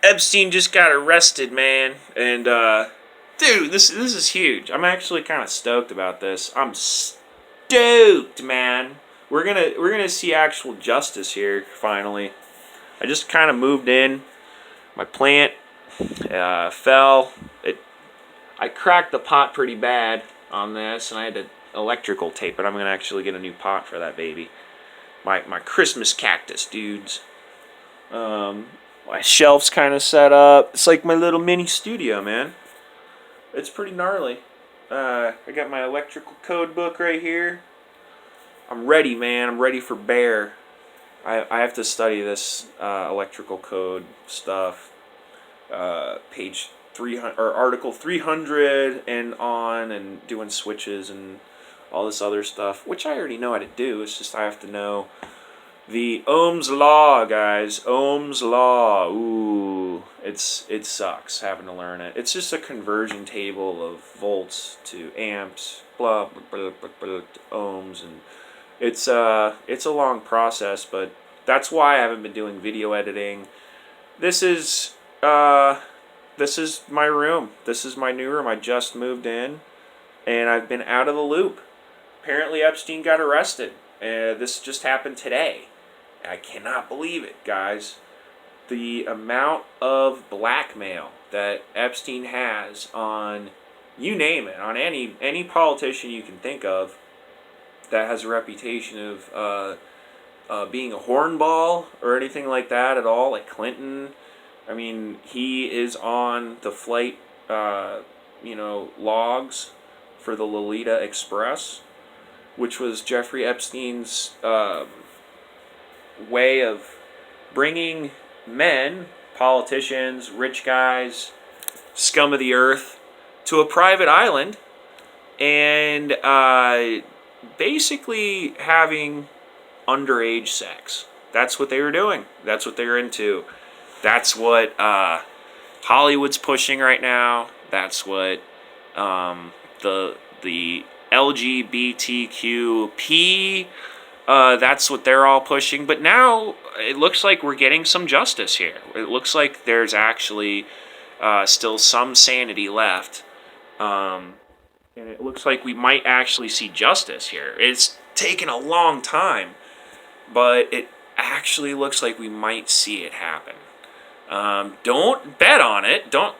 Epstein just got arrested, man, and dude, this is huge. I'm actually kind of stoked about this. I'm stoked, man. We're gonna see actual justice here finally. I just kind of moved in. My plant fell. I cracked the pot pretty bad on this, and I had to electrical tape it. I'm gonna actually get a new pot for that baby. My Christmas cactus, dudes. My shelf's kind of set up. It's like my little mini studio, man. It's pretty gnarly. I got my electrical code book right here. I'm ready, man. I'm ready for bear. I have to study this electrical code stuff. Page 300 or article 300 and on, and doing switches and all this other stuff, which I already know how to do. It's just I have to know the Ohm's law, guys. Ohm's law. Ooh, it sucks having to learn it. It's just a conversion table of volts to amps, blah blah blah blah, blah ohms, and it's a long process. But that's why I haven't been doing video editing. This is this is my room. This is my new room. I just moved in, and I've been out of the loop. Apparently, Epstein got arrested. This just happened today. I cannot believe it, guys. The amount of blackmail that Epstein has on, you name it, on any politician you can think of that has a reputation of being a hornball or anything like that at all, like Clinton. I mean, he is on the flight, logs for the Lolita Express, which was Jeffrey Epstein's way of bringing men, politicians, rich guys, scum of the earth, to a private island and basically having underage sex. That's what they were doing. That's what they were into. That's what Hollywood's pushing right now. That's what the LGBTQP, that's what they're all pushing. But now it looks like we're getting some justice here. It looks like there's actually still some sanity left. And it looks like we might actually see justice here. It's taken a long time, but it actually looks like we might see it happen. Don't bet on it. Don't,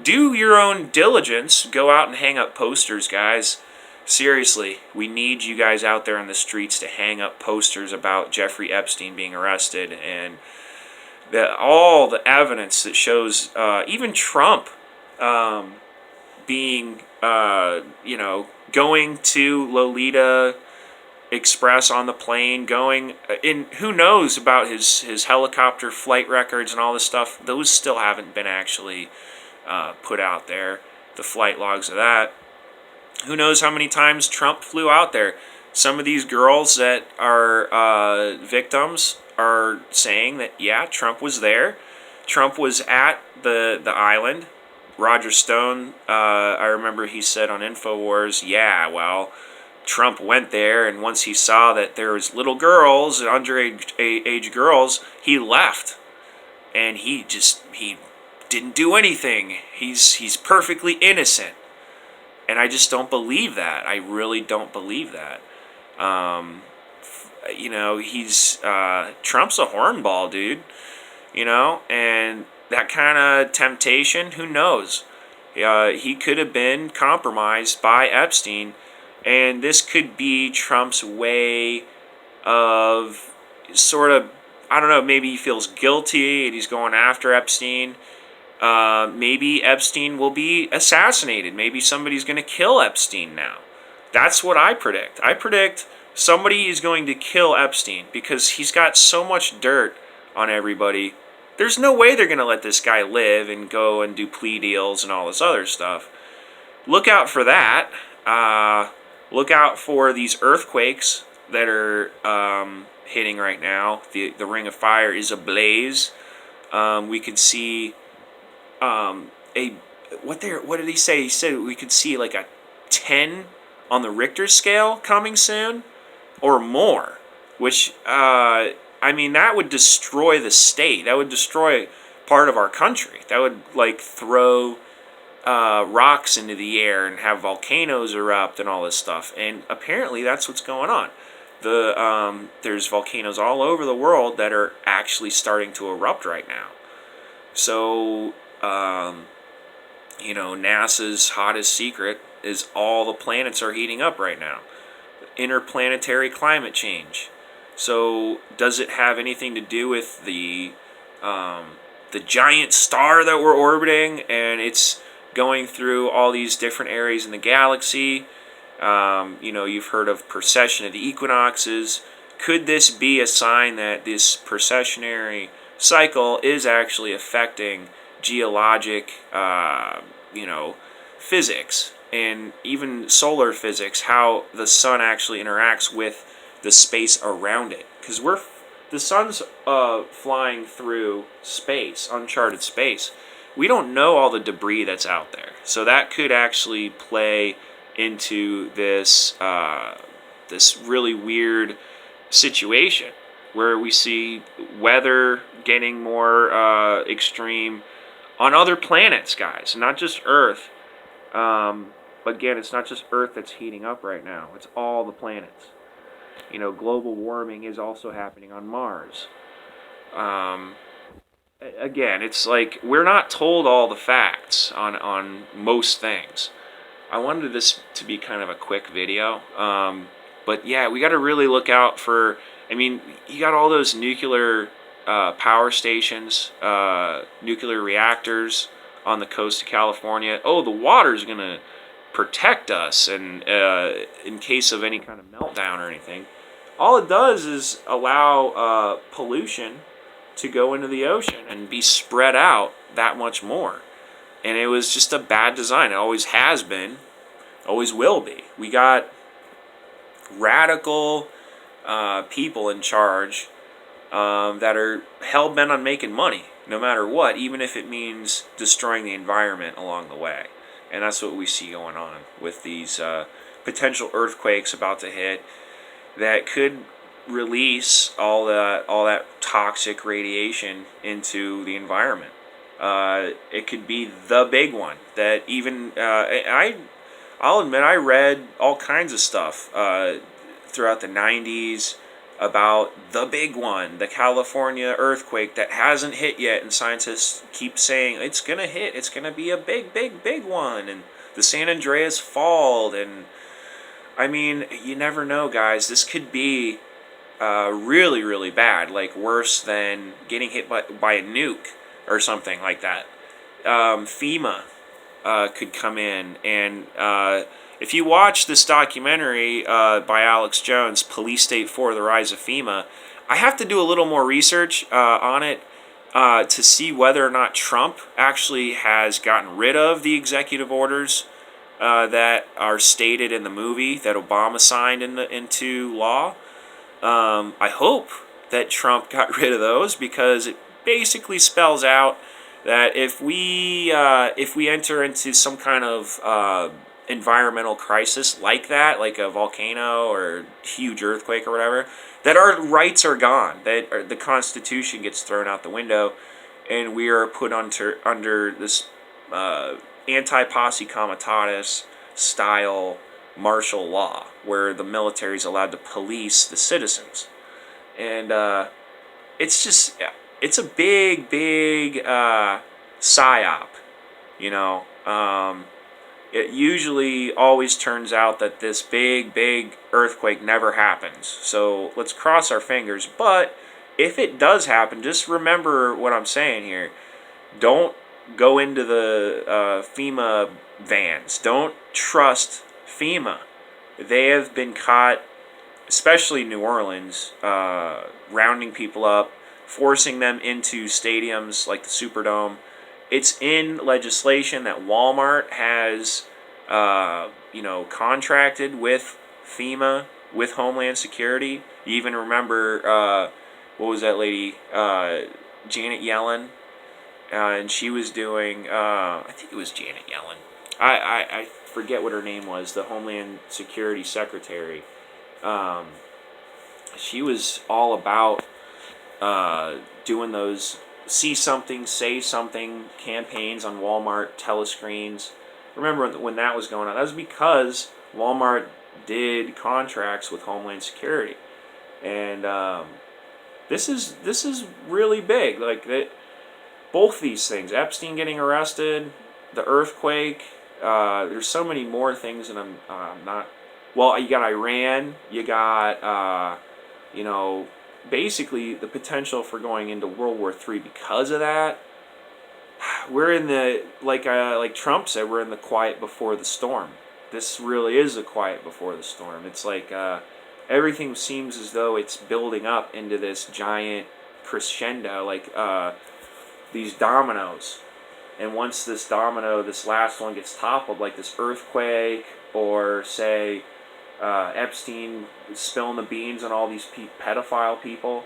do your own diligence. Go out and hang up posters, guys. Seriously, we need you guys out there on the streets to hang up posters about Jeffrey Epstein being arrested, and all the evidence that shows even Trump being, going to Lolita Express on the plane, going in. Who knows about his helicopter flight records and all this stuff? Those still haven't been actually put out there. The flight logs of that. Who knows how many times Trump flew out there? Some of these girls that are victims are saying that, yeah, Trump was there. Trump was at the island. Roger Stone, I remember he said on InfoWars, yeah, well, Trump went there, and once he saw that there was little girls, underage age girls, he left. And he didn't do anything. He's perfectly innocent. And I just don't believe that. I really don't believe that. He's Trump's a hornball, dude. And that kind of temptation, who knows? He could have been compromised by Epstein, and this could be Trump's way of sort of, I don't know, maybe he feels guilty and he's going after Epstein. Maybe Epstein will be assassinated. Maybe somebody's going to kill Epstein now. That's what I predict. I predict somebody is going to kill Epstein because he's got so much dirt on everybody. There's no way they're going to let this guy live and go and do plea deals and all this other stuff. Look out for that. Look out for these earthquakes that are hitting right now. The Ring of Fire is ablaze. We could see what did he say? He said we could see like a 10 on the Richter scale coming soon, or more. Which that would destroy the state. That would destroy part of our country. That would like throw rocks into the air and have volcanoes erupt and all this stuff. And apparently that's what's going on. There's volcanoes all over the world that are actually starting to erupt right now. So, NASA's hottest secret is all the planets are heating up right now. Interplanetary climate change. So, does it have anything to do with the giant star that we're orbiting, and it's going through all these different areas in the galaxy? You've heard of precession of the equinoxes. Could this be a sign that this precessionary cycle is actually affecting geologic, physics and even solar physics, how the sun actually interacts with the space around it? Because the sun's flying through space, uncharted space. We don't know all the debris that's out there, so that could actually play into this really weird situation where we see weather getting more extreme on other planets, guys, not just Earth. Again, it's not just Earth that's heating up right now. It's all the planets. Global warming is also happening on Mars. Again, it's like we're not told all the facts on most things. I wanted this to be kind of a quick video. But yeah, we got to really look out for, you got all those nuclear power stations, nuclear reactors on the coast of California. Oh, the water's going to protect us and in case of any kind of meltdown or anything. All it does is allow pollution to go into the ocean and be spread out that much more. And it was just a bad design. It always has been, always will be. We got radical people in charge that are hell-bent on making money, no matter what, even if it means destroying the environment along the way. And that's what we see going on with these potential earthquakes about to hit that could release all that toxic radiation into the environment. It could be the big one that even I'll admit I read all kinds of stuff throughout the 90s about the big one, the California earthquake that hasn't hit yet, and scientists keep saying it's gonna hit, it's gonna be a big one, and the San Andreas Fault, and you never know, guys. This could be really, really bad, like worse than getting hit by a nuke or something like that. FEMA could come in, and if you watch this documentary by Alex Jones, Police State 4, The Rise of FEMA, I have to do a little more research on it to see whether or not Trump actually has gotten rid of the executive orders that are stated in the movie that Obama signed into law. I hope that Trump got rid of those, because it basically spells out that if we enter into some kind of environmental crisis like that, like a volcano or huge earthquake or whatever, that our rights are gone, that the Constitution gets thrown out the window, and we are put under this anti-posse comitatus style martial law, where the military is allowed to police the citizens. And it's a big psyop, It usually always turns out that this big earthquake never happens. So let's cross our fingers. But if it does happen, just remember what I'm saying here. Don't go into the FEMA vans. Don't trust FEMA. They have been caught, especially New Orleans, rounding people up, forcing them into stadiums like the Superdome. It's in legislation that Walmart has, contracted with FEMA, with Homeland Security. You even remember, what was that lady, Janet Yellen? And she was doing, I think it was Janet Yellen. I forget what her name was, the Homeland Security Secretary. She was all about doing those see something, say something, campaigns on Walmart telescreens. Remember when that was going on? That was because Walmart did contracts with Homeland Security, and this is really big. Like that, both these things: Epstein getting arrested, the earthquake. There's so many more things, and I'm not. Well, you got Iran. You got basically the potential for going into World War III because of that. We're in the like Trump said, we're in the quiet before the storm. This really is a quiet before the storm. It's like everything seems as though it's building up into this giant crescendo, like these dominoes. And once this last one gets toppled, like this earthquake, or say Epstein spilling the beans on all these pedophile people,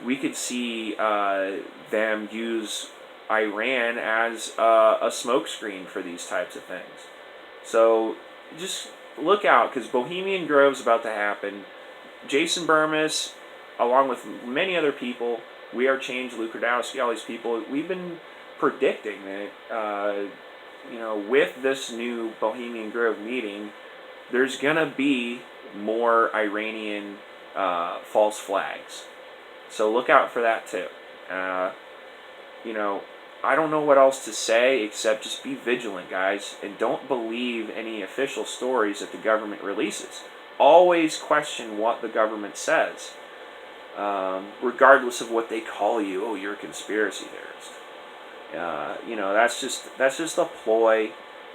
we could see them use Iran as a smokescreen for these types of things. So just look out, because Bohemian Grove's about to happen. Jason Burmis, along with many other people, We Are Change, Luke Radowski, all these people, we've been predicting that, with this new Bohemian Grove meeting, there's going to be more Iranian false flags. So look out for that too. I don't know what else to say except just be vigilant, guys, and don't believe any official stories that the government releases. Always question what the government says, regardless of what they call you. Oh, you're a conspiracy theorist. That's just a ploy.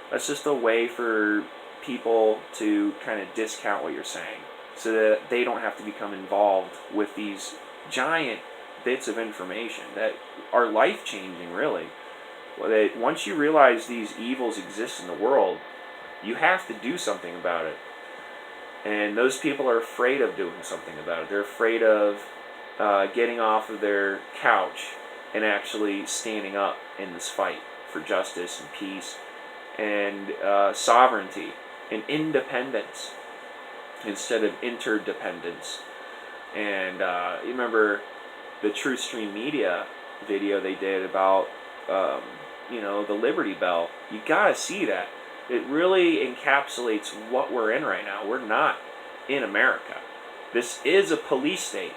That's just a way for people to kind of discount what you're saying, so that they don't have to become involved with these giant bits of information that are life-changing, really. Well, that once you realize these evils exist in the world, you have to do something about it. And those people are afraid of doing something about it. They're afraid of getting off of their couch and actually standing up in this fight for justice and peace and sovereignty and independence instead of interdependence. And you remember the True Stream Media video they did about the Liberty Bell. You gotta see that. It really encapsulates what we're in right now. We're not in America. This is a police state,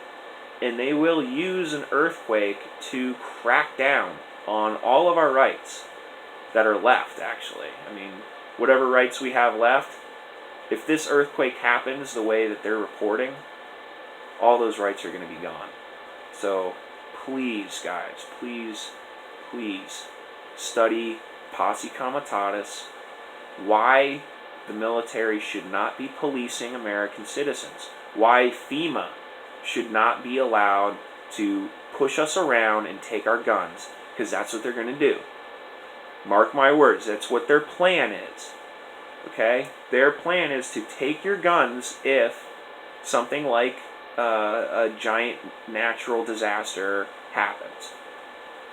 and they will use an earthquake to crack down on all of our rights that are left, actually. I mean, whatever rights we have left, if this earthquake happens the way that they're reporting, all those rights are going to be gone. So please, guys, please study Posse Comitatus, why the military should not be policing American citizens, why FEMA should not be allowed to push us around and take our guns, because that's what they're going to do. Mark my words, that's what their plan is. Okay? Their plan is to take your guns if something like a giant natural disaster happens,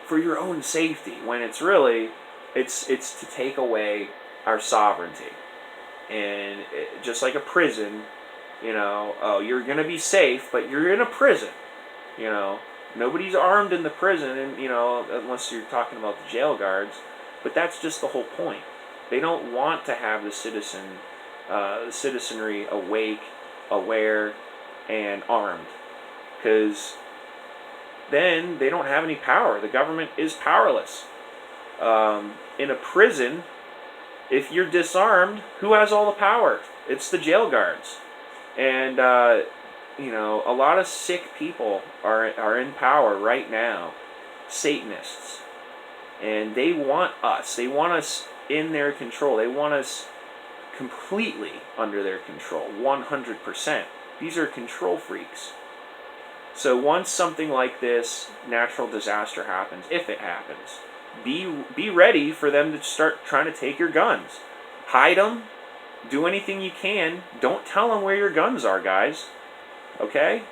for your own safety, when it's really, it's to take away our sovereignty. And just like a prison, you're going to be safe, but you're in a prison. Nobody's armed in the prison, and unless you're talking about the jail guards. But that's just the whole point. They don't want to have the citizenry awake, aware, and armed, because then they don't have any power. The government is powerless. In a prison, if you're disarmed, who has all the power? It's the jail guards. And a lot of sick people are in power right now, Satanists, and they want us. They want us in their control. They want us completely under their control, 100%. These are control freaks. So once something like this natural disaster happens, if it happens, be ready for them to start trying to take your guns. Hide them. Do anything you can. Don't tell them where your guns are, guys. Okay?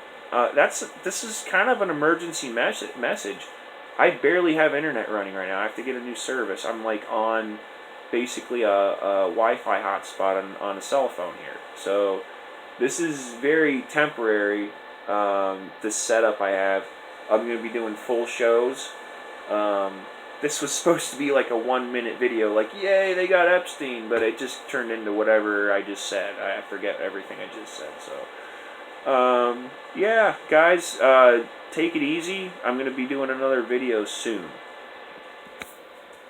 This is kind of an emergency message. I barely have internet running right now. I have to get a new service. I'm like on basically a Wi-Fi hotspot on a cell phone here. So this is very temporary, this setup I have. I'm going to be doing full shows This was supposed to be like a 1-minute video, like, yay, they got Epstein, but it just turned into whatever I just said. I forget everything I just said, so. Yeah, guys, take it easy. I'm going to be doing another video soon.